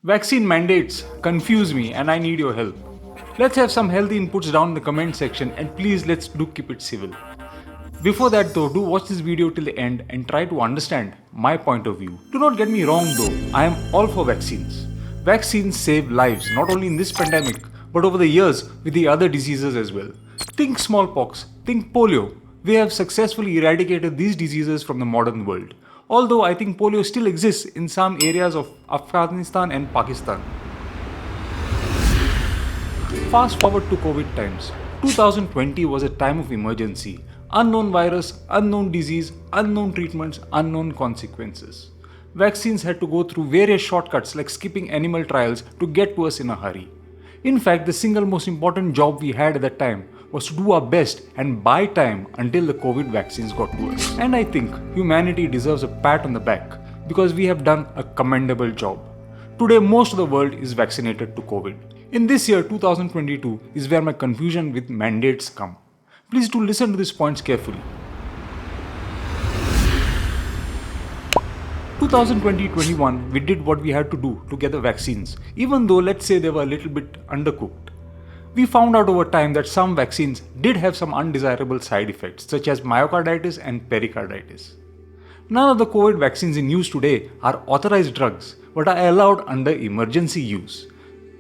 Vaccine mandates confuse me and I need your help. Let's have some healthy inputs down in the comment section and please let's do keep it civil. Before that though, do watch this video till the end and try to understand my point of view. Do not get me wrong though, I am all for vaccines. Vaccines save lives not only in this pandemic but over the years with the other diseases as well. Think smallpox, think polio. We have successfully eradicated these diseases from the modern world. Although I think polio still exists in some areas of Afghanistan and Pakistan. Fast forward to COVID times. 2020 was a time of emergency. Unknown virus, unknown disease, unknown treatments, unknown consequences. Vaccines had to go through various shortcuts like skipping animal trials to get to us in a hurry. In fact, the single most important job we had at that time was to do our best and buy time until the COVID vaccines got to us. And I think humanity deserves a pat on the back because we have done a commendable job. Today, most of the world is vaccinated to COVID. In this year, 2022, is where my confusion with mandates come. Please do listen to these points carefully. 2020-21, we did what we had to do to get the vaccines, even though let's say they were a little bit undercooked. We found out over time that some vaccines did have some undesirable side effects such as myocarditis and pericarditis. None of the COVID vaccines in use today are authorized drugs but are allowed under emergency use.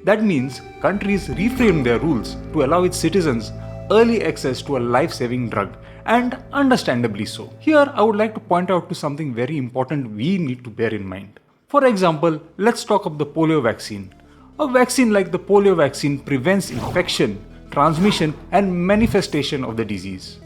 That means countries reframed their rules to allow its citizens early access to a life-saving drug, and understandably so. Here I would like to point out to something very important we need to bear in mind. For example, let's talk of the polio vaccine. A vaccine like the polio vaccine prevents infection, transmission and manifestation of the disease.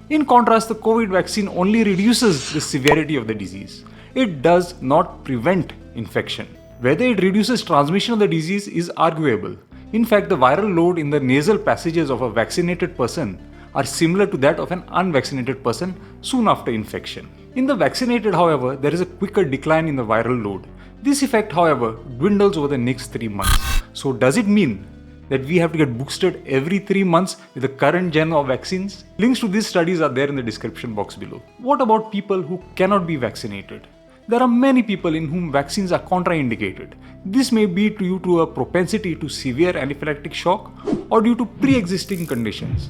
In contrast, the COVID vaccine only reduces the severity of the disease. It does not prevent infection. Whether it reduces transmission of the disease is arguable. In fact, the viral load in the nasal passages of a vaccinated person are similar to that of an unvaccinated person soon after infection. In the vaccinated, however, there is a quicker decline in the viral load. This effect, however, dwindles over the next 3 months. So does it mean that we have to get boosted every 3 months with the current gen of vaccines? Links to these studies are there in the description box below. What about people who cannot be vaccinated? There are many people in whom vaccines are contraindicated. This may be due to a propensity to severe anaphylactic shock or due to pre-existing conditions.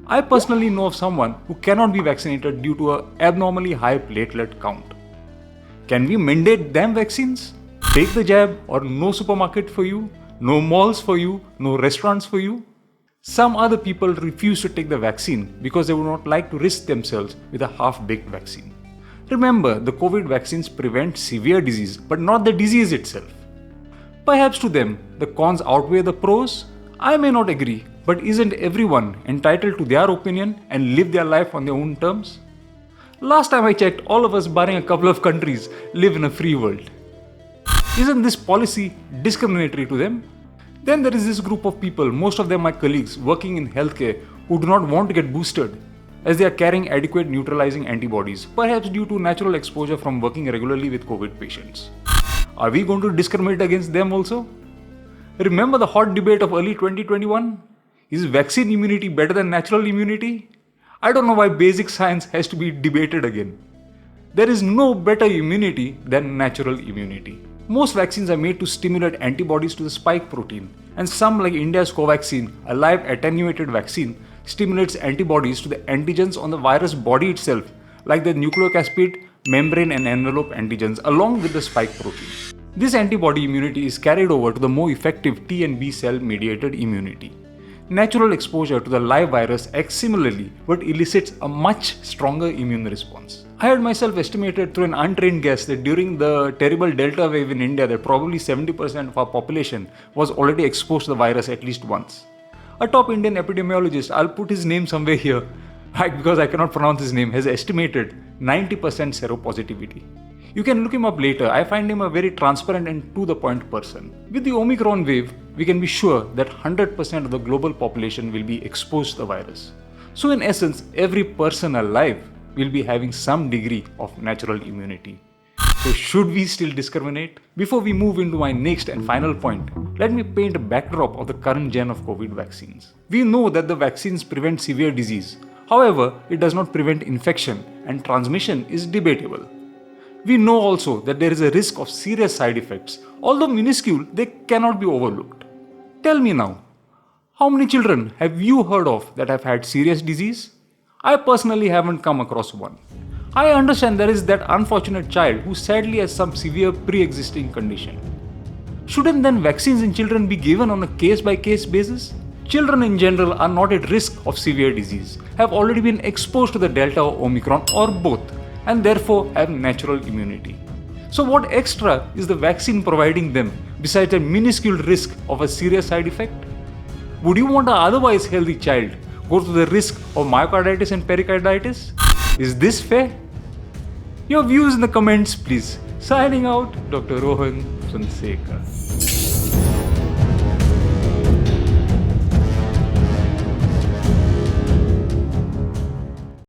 I personally know of someone who cannot be vaccinated due to an abnormally high platelet count. Can we mandate them vaccines? Take the jab or no supermarket for you, no malls for you, no restaurants for you? Some other people refuse to take the vaccine because they would not like to risk themselves with a half-baked vaccine. Remember, the COVID vaccines prevent severe disease but not the disease itself. Perhaps to them, the cons outweigh the pros? I may not agree, but isn't everyone entitled to their opinion and live their life on their own terms? Last time I checked, all of us barring a couple of countries live in a free world. Isn't this policy discriminatory to them? Then there is this group of people, most of them my colleagues working in healthcare, who do not want to get boosted as they are carrying adequate neutralizing antibodies, perhaps due to natural exposure from working regularly with COVID patients. Are we going to discriminate against them also? Remember the hot debate of early 2021? Is vaccine immunity better than natural immunity? I don't know why basic science has to be debated again. There is no better immunity than natural immunity. Most vaccines are made to stimulate antibodies to the spike protein, and some like India's Covaxin, a live attenuated vaccine, stimulates antibodies to the antigens on the virus body itself, like the nucleocapsid, membrane and envelope antigens along with the spike protein. This antibody immunity is carried over to the more effective T and B cell mediated immunity. Natural exposure to the live virus acts similarly but elicits a much stronger immune response. I had myself estimated through an untrained guess that during the terrible Delta wave in India that probably 70% of our population was already exposed to the virus at least once. A top Indian epidemiologist, I'll put his name somewhere here because I cannot pronounce his name, has estimated 90% seropositivity. You can look him up later. I find him a very transparent and to the point person. With the Omicron wave, we can be sure that 100% of the global population will be exposed to the virus. So in essence, every person alive will be having some degree of natural immunity. So should we still discriminate? Before we move into my next and final point, let me paint a backdrop of the current gen of COVID vaccines. We know that the vaccines prevent severe disease. However, it does not prevent infection and transmission is debatable. We know also that there is a risk of serious side effects. Although minuscule, they cannot be overlooked. Tell me now, how many children have you heard of that have had serious disease? I personally haven't come across one. I understand there is that unfortunate child who sadly has some severe pre-existing condition. Shouldn't then vaccines in children be given on a case-by-case basis? Children in general are not at risk of severe disease, have already been exposed to the Delta or Omicron or both, and therefore have natural immunity. So what extra is the vaccine providing them besides a minuscule risk of a serious side effect? Would you want an otherwise healthy child go to the risk of myocarditis and pericarditis? Is this fair? Your views in the comments please. Signing out, Dr. Rohan Fonseca.